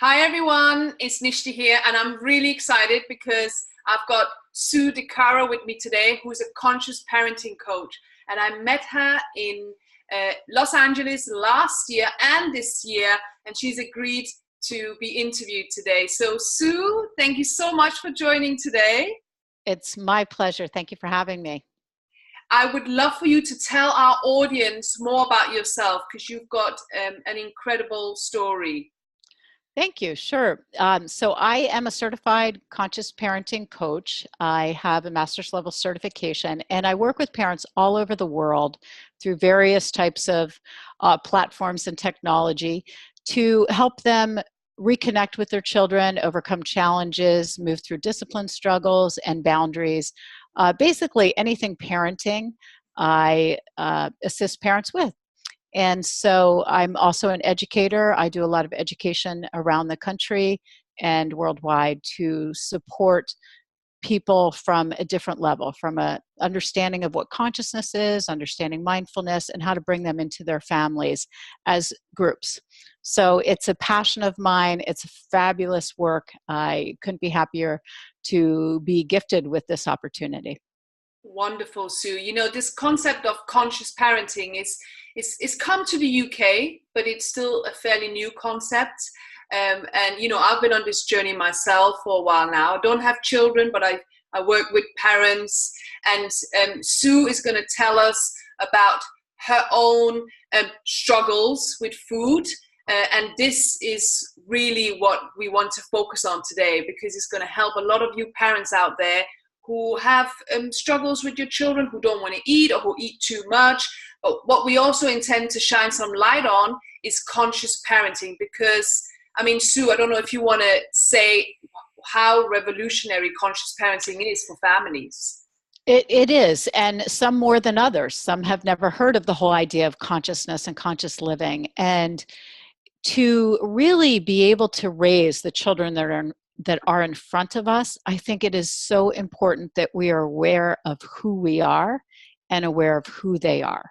Hi everyone, it's Nishti here, and I'm really excited because I've got Sue DeCaro with me today, who's a conscious parenting coach. And I met her in Los Angeles last year and this year, and she's agreed to be interviewed today. So Sue, thank you so much for joining today. It's my pleasure. Thank you for having me. I would love for you to tell our audience more about yourself because you've got an incredible story. Thank you. Sure. So I am a certified conscious parenting coach. I have a master's level certification, and I work with parents all over the world through various types of platforms and technology to help them reconnect with their children, overcome challenges, move through discipline struggles and boundaries. Basically, anything parenting, I assist parents with. And so I'm also an educator. I do a lot of education around the country and worldwide to support people from a different level, from a understanding of what consciousness is, understanding mindfulness, and how to bring them into their families as groups. So it's a passion of mine. It's a fabulous work. I couldn't be happier to be gifted with this opportunity. Wonderful, Sue. You know, this concept of conscious parenting is come to the UK, but it's still a fairly new concept. And, you know, I've been on this journey myself for a while now. I don't have children, but I work with parents. And Sue is going to tell us about her own struggles with food. And this is really what we want to focus on today, because it's going to help a lot of you parents out there who have struggles with your children, who don't want to eat or who eat too much. But what we also intend to shine some light on is conscious parenting, because, I mean, Sue, I don't know if you want to say how revolutionary conscious parenting is for families. It is, and some more than others. Some have never heard of the whole idea of consciousness and conscious living. And to really be able to raise the children that are in front of us, I think it is so important that we are aware of who we are and aware of who they are.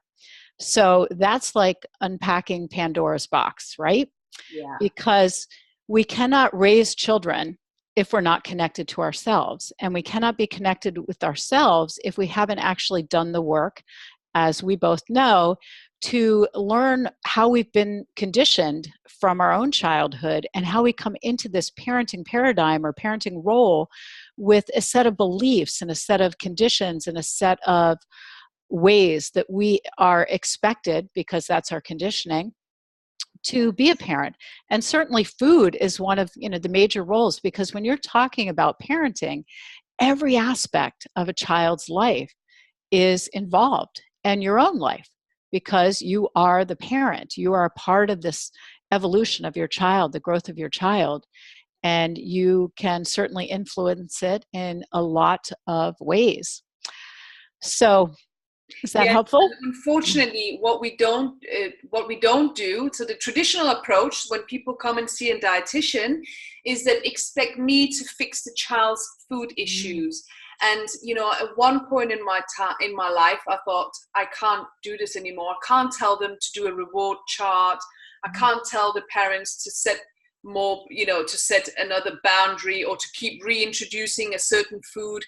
So that's like unpacking Pandora's box, right? Yeah. Because we cannot raise children if we're not connected to ourselves. And we cannot be connected with ourselves if we haven't actually done the work, as we both know, to learn how we've been conditioned from our own childhood and how we come into this parenting paradigm or parenting role with a set of beliefs and a set of conditions and a set of ways that we are expected, because that's our conditioning, to be a parent. And certainly food is one of the major roles, because when you're talking about parenting, every aspect of a child's life is involved, and your own life, because you are the parent. You are a part of this evolution of your child, the growth of your child, and you can certainly influence it in a lot of ways. So is that helpful? Unfortunately, what we don't do, so the traditional approach when people come and see a dietitian is that expect me to fix the child's food issues. And, you know, at one point in my life, I thought, I can't do this anymore. I can't tell them to do a reward chart. I can't tell the parents to set more, to set another boundary or to keep reintroducing a certain food.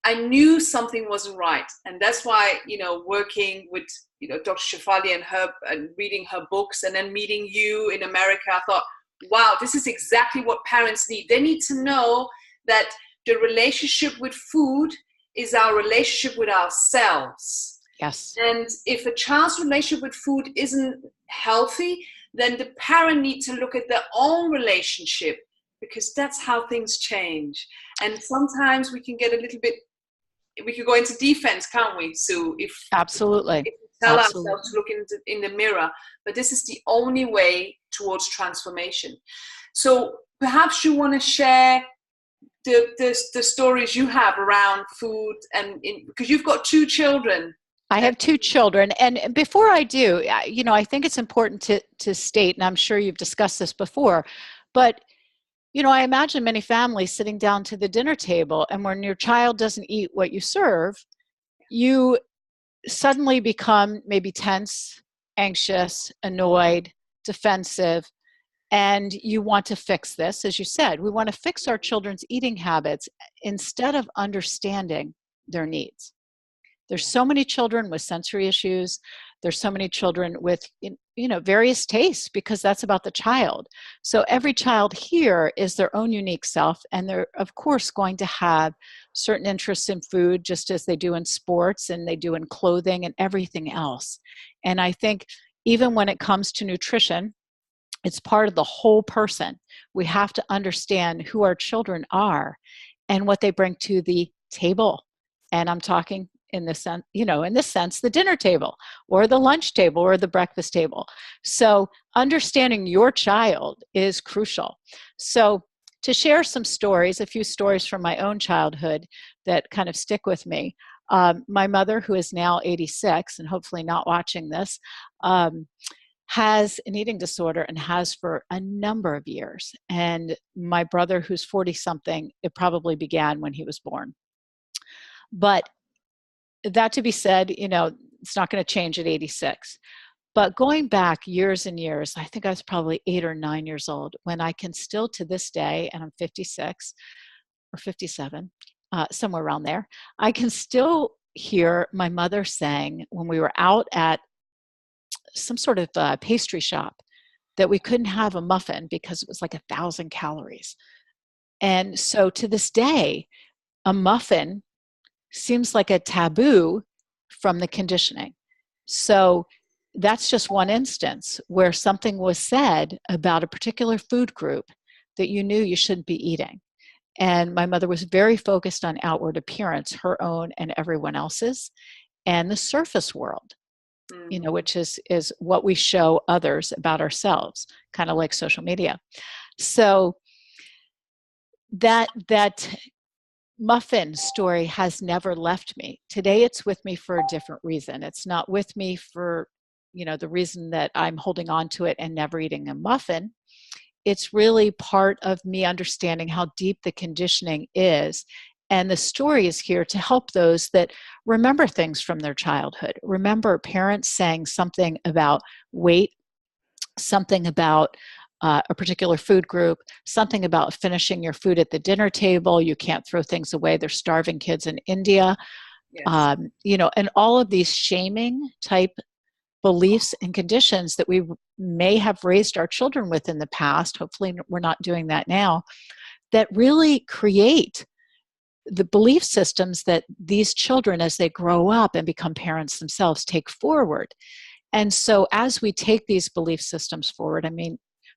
I knew something wasn't right. And that's why, working with, Dr. Shefali and reading her books and then meeting you in America, I thought, wow, this is exactly what parents need. They need to know that the relationship with food is our relationship with ourselves. Yes. And if a child's relationship with food isn't healthy, then the parent needs to look at their own relationship, because that's how things change. And sometimes we can get a little bit, we could go into defense, can't we, Sue? Absolutely. If we tell ourselves to look in the mirror. But this is the only way towards transformation. So perhaps you want to share the stories you have around food, and because you've got 2 children. I have 2 children. And before I do, I think it's important to state, and I'm sure you've discussed this before, but I imagine many families sitting down to the dinner table, and when your child doesn't eat what you serve, you suddenly become maybe tense, anxious, annoyed, defensive, And you want to fix this, as you said. We want to fix our children's eating habits instead of understanding their needs. There's so many children with sensory issues. There's so many children with, various tastes, because that's about the child. So every child here is their own unique self, and they're, of course, going to have certain interests in food, just as they do in sports and they do in clothing and everything else. And I think even when it comes to nutrition, it's part of the whole person. We have to understand who our children are and what they bring to the table. And I'm talking in this sense, the dinner table or the lunch table or the breakfast table. So understanding your child is crucial. So to share some stories, a few stories from my own childhood that kind of stick with me. My mother, who is now 86 and hopefully not watching this, has an eating disorder and has for a number of years. And my brother, who's 40-something, it probably began when he was born. But that to be said, it's not going to change at 86. But going back years and years, I think I was probably 8 or 9 years old when I can still to this day, and I'm 56 or 57, somewhere around there, I can still hear my mother saying when we were out at some sort of pastry shop that we couldn't have a muffin because it was like 1,000 calories. And so to this day, a muffin seems like a taboo from the conditioning. So that's just one instance where something was said about a particular food group that you knew you shouldn't be eating. And my mother was very focused on outward appearance, her own and everyone else's, and the surface world, which is what we show others about ourselves, kind of like social media. So that muffin story has never left me. Today it's with me for a different reason. It's not with me for, the reason that I'm holding on to it and never eating a muffin. It's really part of me understanding how deep the conditioning is. And the story is here to help those that remember things from their childhood. Remember parents saying something about weight, something about a particular food group, something about finishing your food at the dinner table. You can't throw things away. They're starving kids in India. Yes. And all of these shaming type beliefs and conditions that we may have raised our children with in the past. Hopefully we're not doing that now, that really create the belief systems that these children, as they grow up and become parents themselves, take forward. And so as we take these belief systems forward,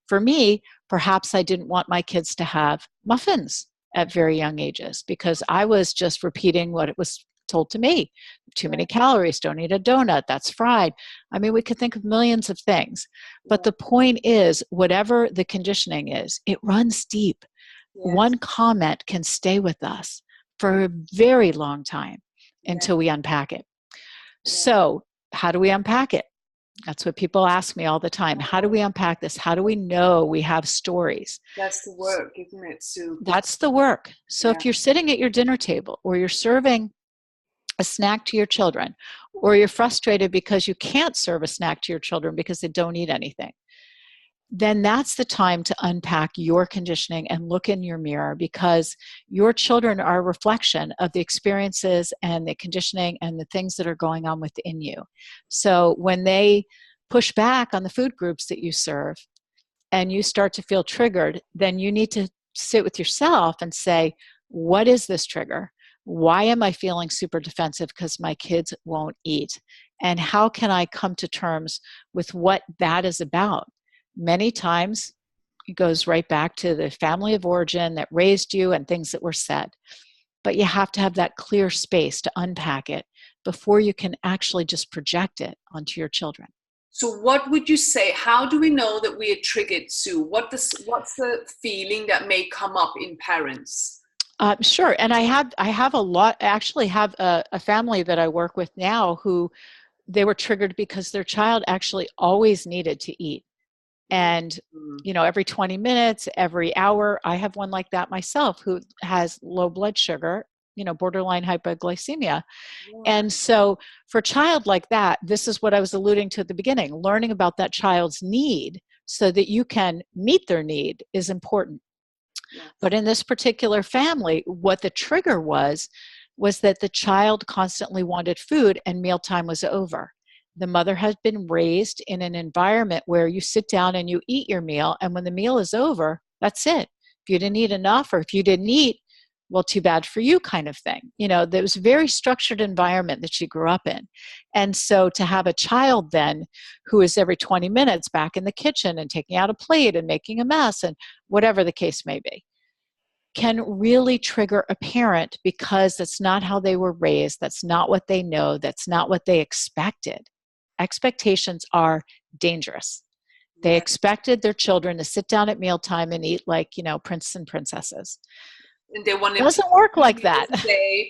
for me, perhaps I didn't want my kids to have muffins at very young ages because I was just repeating what it was told to me. Too many calories, don't eat a donut, that's fried. We could think of millions of things. But the point is, whatever the conditioning is, it runs deep. Yes. One comment can stay with us for a very long time until we unpack it. So how do we unpack it? That's what people ask me all the time. How do we unpack this? How do we know we have stories? That's the work, isn't it, Sue? That's the work. So if you're sitting at your dinner table or you're serving a snack to your children, or you're frustrated because you can't serve a snack to your children because they don't eat anything, then that's the time to unpack your conditioning and look in your mirror, because your children are a reflection of the experiences and the conditioning and the things that are going on within you. So when they push back on the food groups that you serve and you start to feel triggered, then you need to sit with yourself and say, what is this trigger? Why am I feeling super defensive because my kids won't eat? And how can I come to terms with what that is about? Many times it goes right back to the family of origin that raised you and things that were said. But you have to have that clear space to unpack it before you can actually just project it onto your children. So what would you say? How do we know that we are triggered, Sue? What's the feeling that may come up in parents? Sure. And I have a lot, I actually have a family that I work with now who they were triggered because their child actually always needed to eat. And, every 20 minutes, every hour, I have one like that myself who has low blood sugar, borderline hypoglycemia. Yeah. And so for a child like that, this is what I was alluding to at the beginning, learning about that child's need so that you can meet their need is important. Yes. But in this particular family, what the trigger was that the child constantly wanted food and mealtime was over. The mother had been raised in an environment where you sit down and you eat your meal, and when the meal is over, that's it. If you didn't eat enough, or if you didn't eat, well, too bad for you, kind of thing. There was a very structured environment that she grew up in. And so to have a child then who is every 20 minutes back in the kitchen and taking out a plate and making a mess and whatever the case may be, can really trigger a parent, because that's not how they were raised. That's not what they know. That's not what they expected. Expectations are dangerous. They expected their children to sit down at mealtime and eat like, princes and princesses. And they want it doesn't work like that.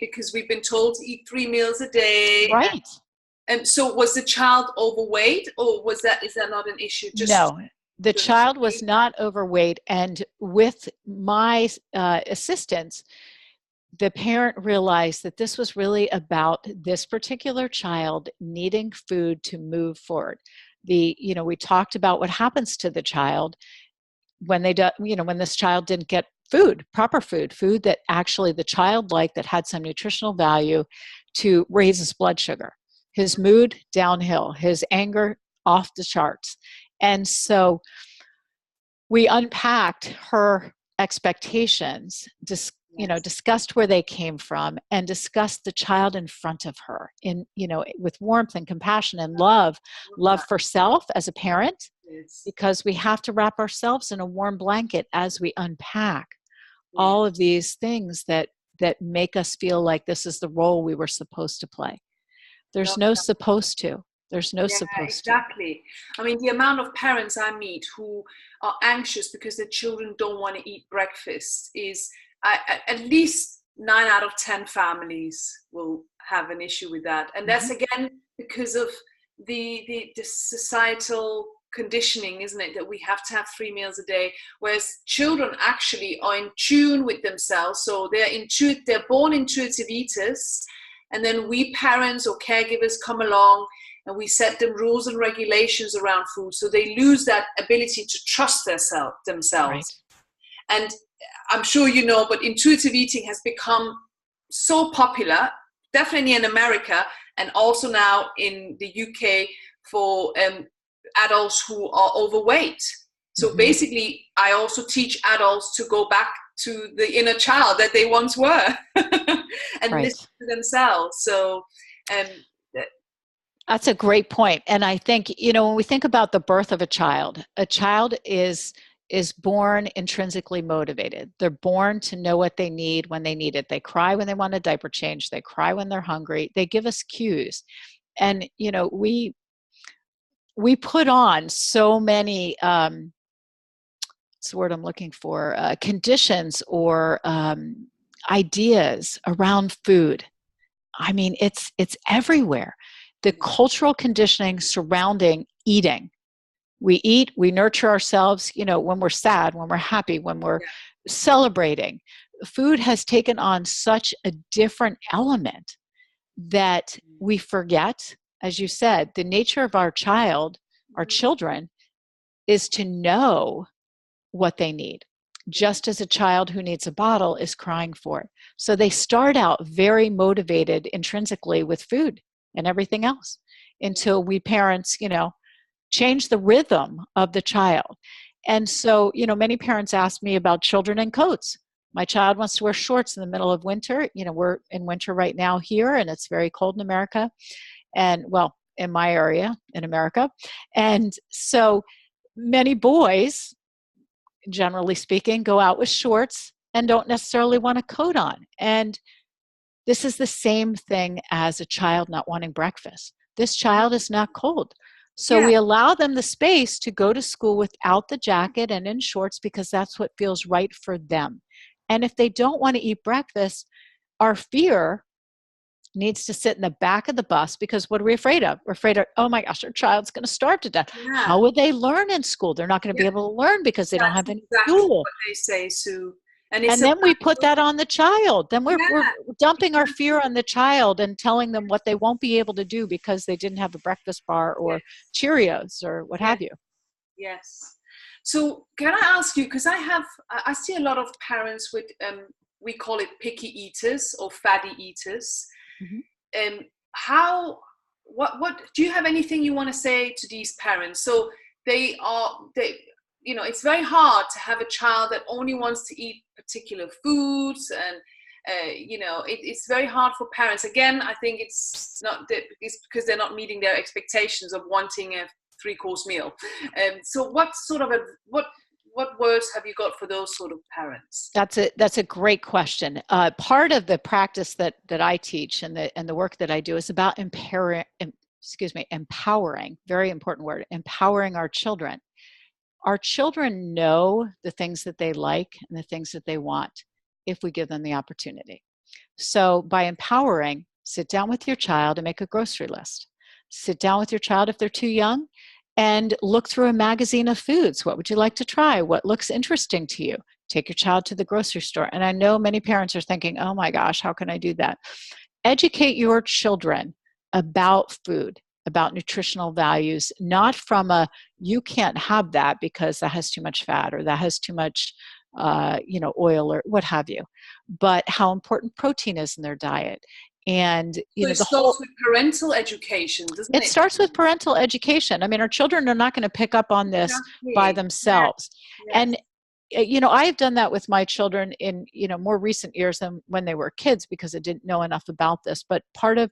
Because we've been told to eat 3 meals a day. Right. And so was the child overweight, or is that not an issue? No, the child was not overweight. And with my assistance, the parent realized that this was really about this particular child needing food to move forward. We talked about what happens to the child when when this child didn't get food, proper food that actually the child liked, that had some nutritional value to raise his blood sugar, his mood downhill, his anger off the charts. And so we unpacked her expectations, discussed where they came from, and discussed the child in front of her with warmth and compassion and love for self as a parent, because we have to wrap ourselves in a warm blanket as we unpack all of these things that make us feel like this is the role we were supposed to play. There's no supposed to. There's no supposed to. Exactly. I mean, the amount of parents I meet who are anxious because their children don't want to eat breakfast is at least 9 out of 10 families will have an issue with that. And that's again because of the societal conditioning, isn't it, that we have to have 3 meals a day, whereas children actually are in tune with themselves. So they're born intuitive eaters, and then we parents or caregivers come along and we set them rules and regulations around food, so they lose that ability to trust themselves. Right. And I'm sure but intuitive eating has become so popular, definitely in America, and also now in the UK for adults who are overweight. So basically, I also teach adults to go back to the inner child that they once were and listen to themselves. So that's a great point. And I think, when we think about the birth of a child is born intrinsically motivated. They're born to know what they need when they need it. They cry when they want a diaper change. They cry when they're hungry. They give us cues. And, we put on so many, what's the word I'm looking for, conditions or ideas around food. I mean, it's everywhere. The cultural conditioning surrounding eating. We eat, we nurture ourselves, when we're sad, when we're happy, when we're celebrating. Food has taken on such a different element that we forget, as you said, the nature of our children, is to know what they need, just as a child who needs a bottle is crying for it. So they start out very motivated intrinsically with food and everything else until we parents, change the rhythm of the child. And so, many parents ask me about children and coats. My child wants to wear shorts in the middle of winter. We're in winter right now here, and it's very cold in America. And well, in my area in America. And so many boys, generally speaking, go out with shorts and don't necessarily want a coat on. And this is the same thing as a child not wanting breakfast. This child is not cold. So we allow them the space to go to school without the jacket and in shorts because that's what feels right for them. And if they don't want to eat breakfast, our fear needs to sit in the back of the bus, because what are we afraid of? We're afraid of, oh my gosh, our child's going to starve to death. Yeah. How would they learn in school? They're not going to be able to learn because they don't have any fuel. What they say, Sue. And then we put that on the child. Then we're dumping our fear on the child and telling them what they won't be able to do because they didn't have a breakfast bar or Cheerios or what have you. Yes. So can I ask you, because I see a lot of parents with, we call it picky eaters or fatty eaters. Mm-hmm. What do you have anything you want to say to these parents? So they, it's very hard to have a child that only wants to eat particular foods, and it's very hard for parents. Again, I think it's because they're not meeting their expectations of wanting a 3-course meal. So what words have you got for those sort of parents? That's a great question. Part of the practice that I teach and the work that I do is about empowering. Very important word. Empowering our children. Our children know the things that they like and the things that they want if we give them the opportunity. So by empowering, sit down with your child and make a grocery list. Sit down with your child if they're too young and look through a magazine of foods. What would you like to try? What looks interesting to you? Take your child to the grocery store. And I know many parents are thinking, oh my gosh, how can I do that? Educate your children about food, about nutritional values, not from you can't have that because that has too much fat or that has too much oil or what have you, but how important protein is in their diet. And it starts with parental education, doesn't it? It starts with parental education. I mean, our children are not going to pick up on this by themselves. Yes. And I've done that with my children in more recent years than when they were kids because I didn't know enough about this. But part of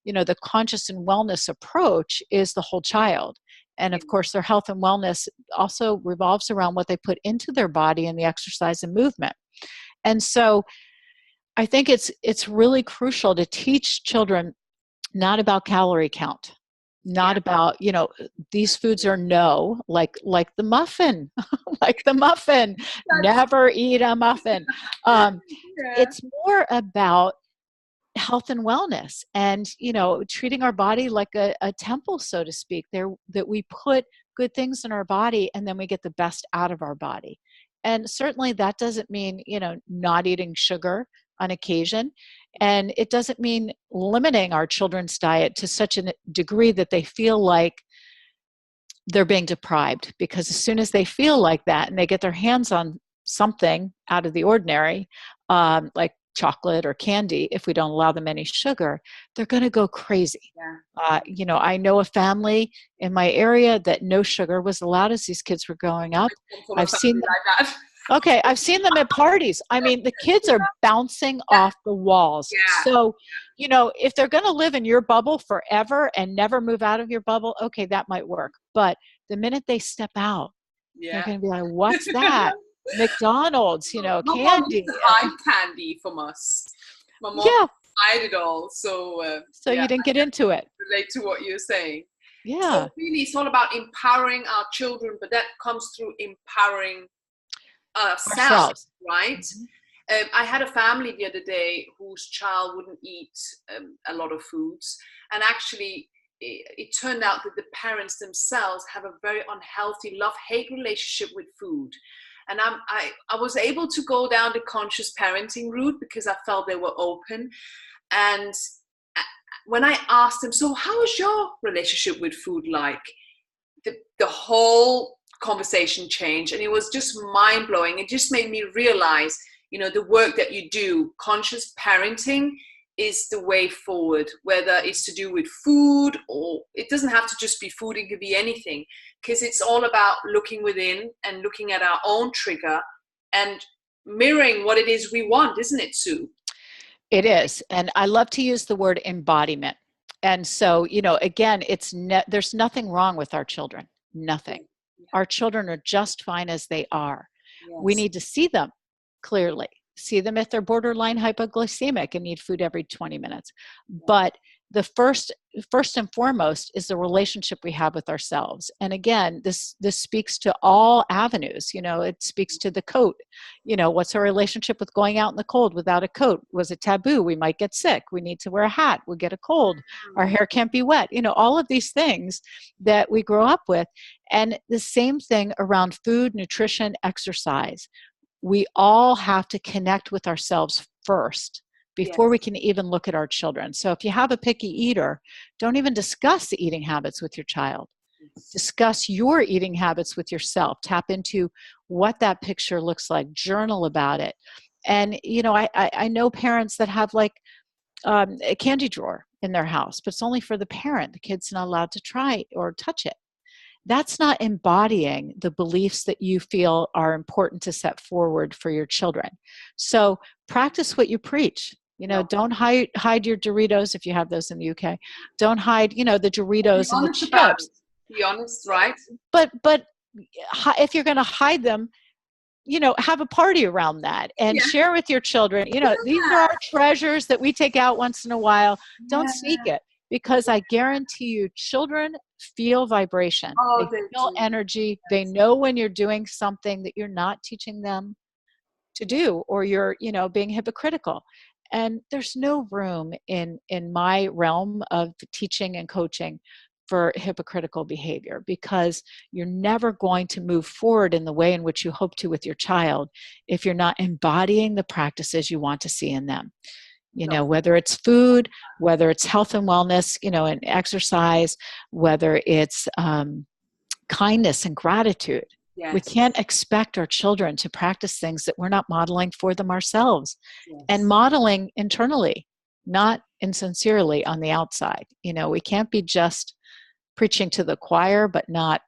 the conscious and wellness approach is the whole child. And of course, their health and wellness also revolves around what they put into their body and the exercise and movement. And so I think it's really crucial to teach children not about calorie count, not about, these foods are no, like the muffin, never eat a muffin. It's more about health and wellness and, treating our body like a temple, so to speak, that we put good things in our body and then we get the best out of our body. And certainly that doesn't mean, not eating sugar on occasion. And it doesn't mean limiting our children's diet to such a degree that they feel like they're being deprived. Because as soon as they feel like that and they get their hands on something out of the ordinary, like chocolate or candy, if we don't allow them any sugar, they're going to go crazy. Yeah. I know a family in my area that no sugar was allowed as these kids were growing up. I've seen them. Like that. Okay, I've seen them at parties. I mean, the kids are bouncing off the walls. Yeah. So, if they're going to live in your bubble forever and never move out of your bubble, okay, that might work. But the minute they step out, they're going to be like, what's that? McDonald's, candy. Hide candy from us. My mom hide it all. So you didn't get into it. Relate to what you're saying. Yeah. So really, it's all about empowering our children, but that comes through empowering ourselves, right? Mm-hmm. I had a family the other day whose child wouldn't eat a lot of foods, and actually it turned out that the parents themselves have a very unhealthy love-hate relationship with food. And I was able to go down the conscious parenting route because I felt they were open. And when I asked them, so how is your relationship with food like? The whole conversation changed, and it was just mind-blowing. It just made me realize, the work that you do, conscious parenting is the way forward, whether it's to do with food, or it doesn't have to just be food, it could be anything, because it's all about looking within and looking at our own trigger and mirroring what it is we want, isn't it, Sue? It is. And I love to use the word embodiment. And so, again, there's nothing wrong with our children. Nothing. Yeah. Our children are just fine as they are. Yes. We need to see them clearly. See them if they're borderline hypoglycemic and need food every 20 minutes. Yeah. But the first and foremost is the relationship we have with ourselves. And again, this speaks to all avenues. It speaks to the coat. What's our relationship with going out in the cold without a coat? Was it taboo? We might get sick. We need to wear a hat. We'll get a cold. Our hair can't be wet. All of these things that we grow up with. And the same thing around food, nutrition, exercise. We all have to connect with ourselves first before we can even look at our children. So if you have a picky eater, don't even discuss the eating habits with your child. Discuss your eating habits with yourself. Tap into what that picture looks like. Journal about it. And, you know, I know parents that have like a candy drawer in their house, but it's only for the parent. The kid's not allowed to try or touch it. That's not embodying the beliefs that you feel are important to set forward for your children. So practice what you preach. You know, don't hide your Doritos if you have those in the UK. Don't hide, you know, the Doritos and the chips. Be honest, right? But if you're going to hide them, you know, have a party around that and share with your children. You know, these are our treasures that we take out once in a while. Don't sneak it, because I guarantee you, children feel vibration. They feel energy. They know when you're doing something that you're not teaching them to do, or you're, you know, being hypocritical. And there's no room in my realm of teaching and coaching for hypocritical behavior, because you're never going to move forward in the way in which you hope to with your child if you're not embodying the practices you want to see in them. You know, whether it's food, whether it's health and wellness, you know, and exercise, whether it's kindness and gratitude. We can't expect our children to practice things that we're not modeling for them ourselves, and modeling internally, not insincerely on the outside. You know, we can't be just preaching to the choir, but not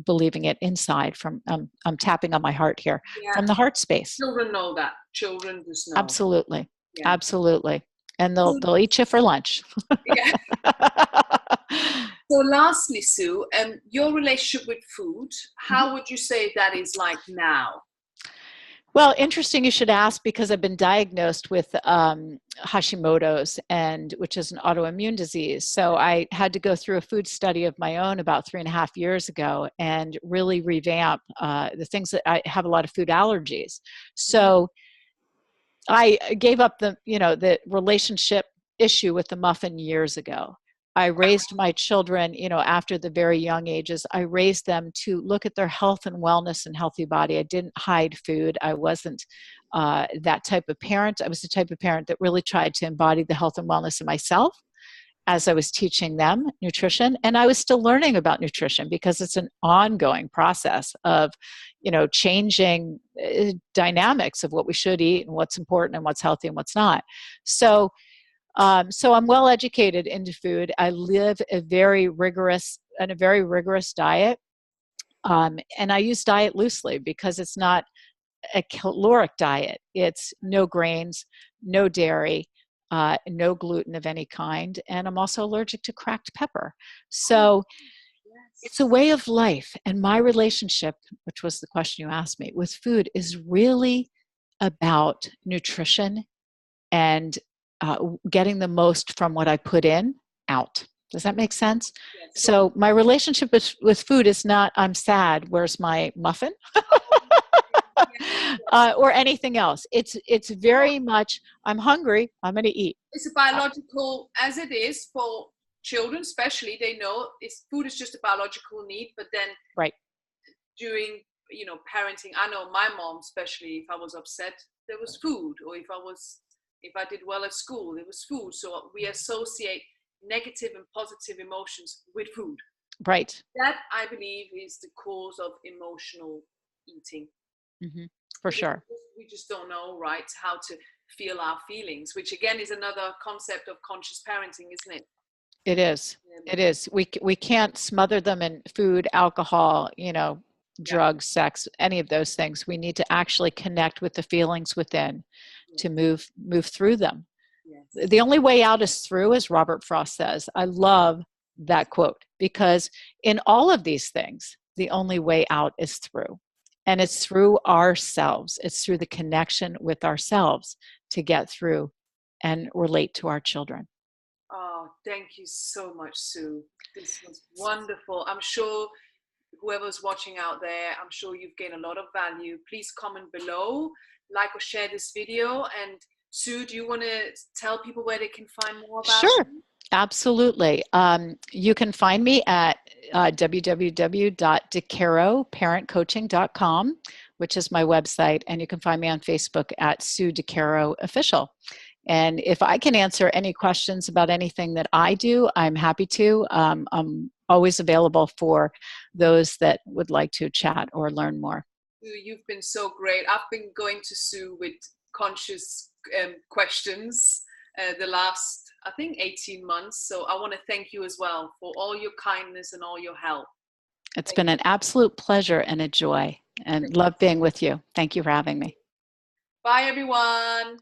believing it inside from, I'm tapping on my heart here, from the heart space. Children know that. Children just know. Absolutely. Yeah. Absolutely. And they'll eat you for lunch. So lastly, Sue, your relationship with food, how would you say that is like now? Well, interesting you should ask, because I've been diagnosed with Hashimoto's, which is an autoimmune disease. So I had to go through a food study of my own about 3.5 years ago and really revamp the things that I have a lot of food allergies. So I gave up the relationship issue with the muffin years ago. I raised my children, you know, after the very young ages, I raised them to look at their health and wellness and healthy body. I didn't hide food. I wasn't that type of parent. I was the type of parent that really tried to embody the health and wellness in myself as I was teaching them nutrition. And I was still learning about nutrition, because it's an ongoing process of, you know, changing dynamics of what we should eat and what's important and what's healthy and what's not. So I'm well educated into food. I live a very rigorous diet. And I use diet loosely, because it's not a caloric diet. It's no grains, no dairy, no gluten of any kind. And I'm also allergic to cracked pepper. So it's a way of life. And my relationship, which was the question you asked me, with food is really about nutrition and getting the most from what I put in out. Does that make sense? Yes. So my relationship with food is not, I'm sad, where's my muffin? Or anything else. It's very much, I'm hungry, I'm going to eat. It's a biological, as it is for children especially, they know food is just a biological need, but then during, you know, parenting, I know my mom, especially if I was upset, there was food, or if I did well at school, there was food. So we associate negative and positive emotions with food. Right. That, I believe, is the cause of emotional eating. Mm-hmm. For sure. We just don't know, right, how to feel our feelings, which again is another concept of conscious parenting, isn't it? It is. It is. We can't smother them in food, alcohol, you know, drugs, sex, any of those things. We need to actually connect with the feelings within to move through them. Yes. The only way out is through, as Robert Frost says. I love that quote, because in all of these things, the only way out is through. And it's through ourselves. It's through the connection with ourselves to get through and relate to our children. Oh, thank you so much, Sue. This was wonderful. I'm sure whoever's watching out there, I'm sure you've gained a lot of value. Please comment below, like or share this video. And Sue, do you want to tell people where they can find more about you? Sure, absolutely. You can find me at www.decaroparentcoaching.com, which is my website. And you can find me on Facebook at Sue DeCaro Official. And if I can answer any questions about anything that I do, I'm happy to. I'm always available for those that would like to chat or learn more. You've been so great. I've been going to Sue with conscious questions the last, I think, 18 months. So I want to thank you as well for all your kindness and all your help. It's been an absolute pleasure and a joy, and love being with you. Thank you for having me. Bye, everyone.